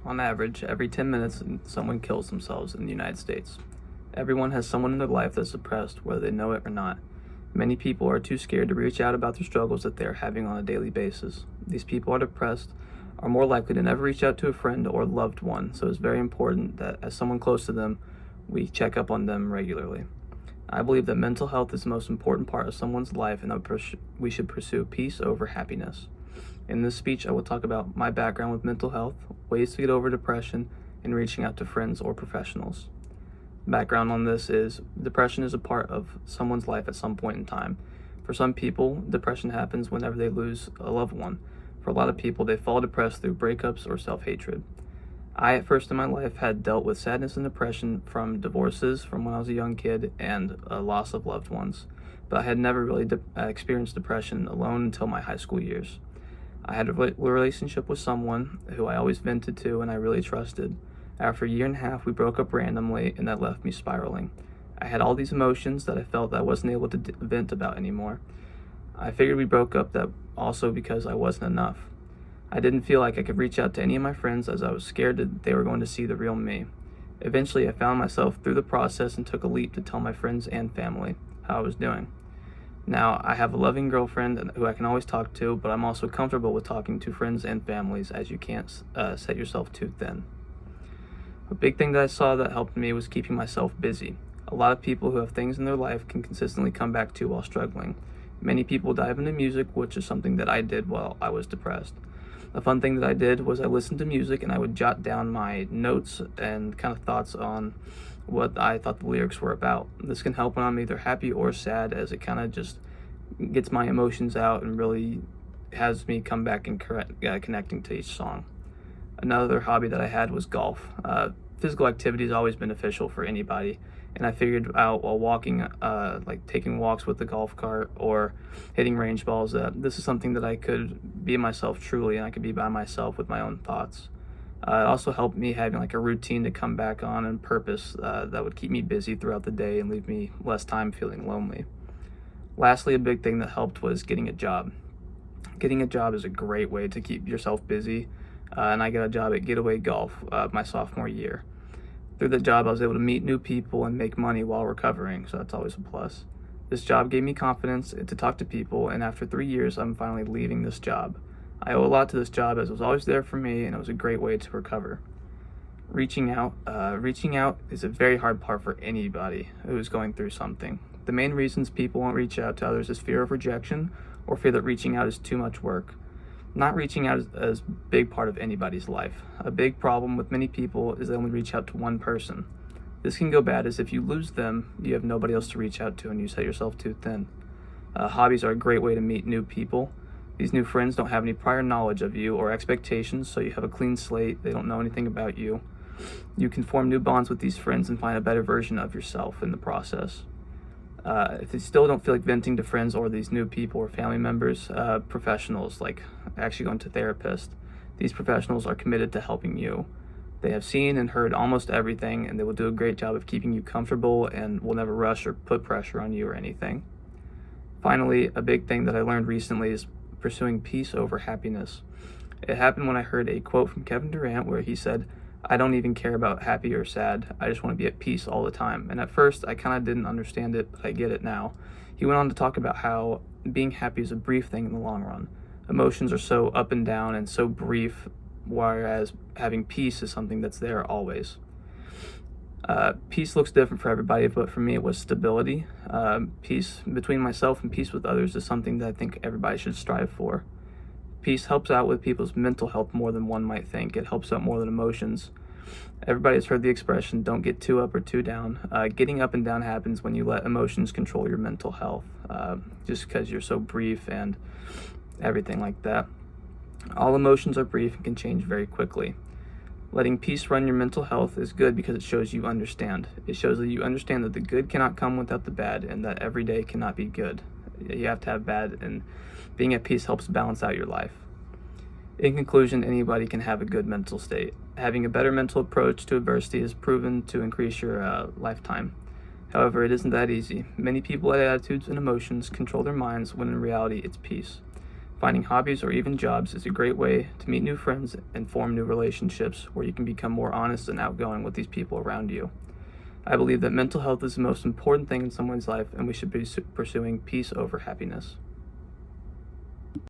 On average, every 10 minutes, someone kills themselves in the United States. Everyone has someone in their life that's depressed, whether they know it or not. Many people are too scared to reach out about their struggles that they are having on a daily basis. These people are depressed, are more likely to never reach out to a friend or loved one, so it's very important that as someone close to them, we check up on them regularly. I believe that mental health is the most important part of someone's life and that we should pursue peace over happiness. In this speech, I will talk about my background with mental health, ways to get over depression, and reaching out to friends or professionals. Background on this is depression is a part of someone's life at some point in time. For some people, depression happens whenever they lose a loved one. For a lot of people, they fall depressed through breakups or self-hatred. I, at first in my life, had dealt with sadness and depression from divorces from when I was a young kid and a loss of loved ones, but I had never really experienced depression alone until my high school years. I had a relationship with someone who I always vented to and I really trusted. After a year and a half, we broke up randomly, and that left me spiraling. I had all these emotions that I felt that I wasn't able to vent about anymore. I figured we broke up that also because I wasn't enough. I didn't feel like I could reach out to any of my friends as I was scared that they were going to see the real me. Eventually, I found myself through the process and took a leap to tell my friends and family how I was doing. Now, I have a loving girlfriend who I can always talk to, but I'm also comfortable with talking to friends and families as you can't set yourself too thin. A big thing that I saw that helped me was keeping myself busy. A lot of people who have things in their life can consistently come back to while struggling. Many people dive into music, which is something that I did while I was depressed. A fun thing that I did was I listened to music and I would jot down my notes and kind of thoughts on what I thought the lyrics were about. This can help when I'm either happy or sad, as it kind of just gets my emotions out and really has me come back and connecting to each song. Another hobby that I had was golf. Physical activity is always beneficial for anybody, and I figured out while walking, like taking walks with the golf cart or hitting range balls, that this is something that I could be myself truly, and I could be by myself with my own thoughts. It also helped me having like a routine to come back on and purpose that would keep me busy throughout the day and leave me less time feeling lonely. Lastly, a big thing that helped was getting a job. Getting a job is a great way to keep yourself busy, and I got a job at Getaway Golf my sophomore year. Through the job, I was able to meet new people and make money while recovering, so that's always a plus. This job gave me confidence to talk to people, and after 3 years, I'm finally leaving this job. I owe a lot to this job as it was always there for me, and it was a great way to recover. Reaching out is a very hard part for anybody who's going through something. The main reasons people won't reach out to others is fear of rejection or fear that reaching out is too much work. Not reaching out is a big part of anybody's life. A big problem with many people is they only reach out to one person. This can go bad as if you lose them, you have nobody else to reach out to and you set yourself too thin. Hobbies are a great way to meet new people. These new friends don't have any prior knowledge of you or expectations, so you have a clean slate. They don't know anything about you. You can form new bonds with these friends and find a better version of yourself in the process. If you still don't feel like venting to friends or these new people or family members, professionals, like actually going to therapists, these professionals are committed to helping you. They have seen and heard almost everything, and they will do a great job of keeping you comfortable and will never rush or put pressure on you or anything. Finally, a big thing that I learned recently is pursuing peace over happiness. It happened when I heard a quote from Kevin Durant where he said, "I don't even care about happy or sad. I just want to be at peace all the time." And at first, I kind of didn't understand it, but I get it now. He went on to talk about how being happy is a brief thing in the long run. Emotions are so up and down and so brief, whereas having peace is something that's there always. Peace looks different for everybody, but for me it was stability. Peace between myself and peace with others is something that I think everybody should strive for. Peace helps out with people's mental health more than one might think. It helps out more than emotions. Everybody has heard the expression, don't get too up or too down. Getting up and down happens when you let emotions control your mental health, just because you're so brief and everything like that. All emotions are brief and can change very quickly. Letting peace run your mental health is good because it shows you understand. It shows that you understand that the good cannot come without the bad and that every day cannot be good. You have to have bad, and being at peace helps balance out your life. In conclusion, anybody can have a good mental state. Having a better mental approach to adversity is proven to increase your lifetime. However, it isn't that easy. Many people let attitudes and emotions control their minds when in reality it's peace. Finding hobbies or even jobs is a great way to meet new friends and form new relationships where you can become more honest and outgoing with these people around you. I believe that mental health is the most important thing in someone's life, and we should be pursuing peace over happiness.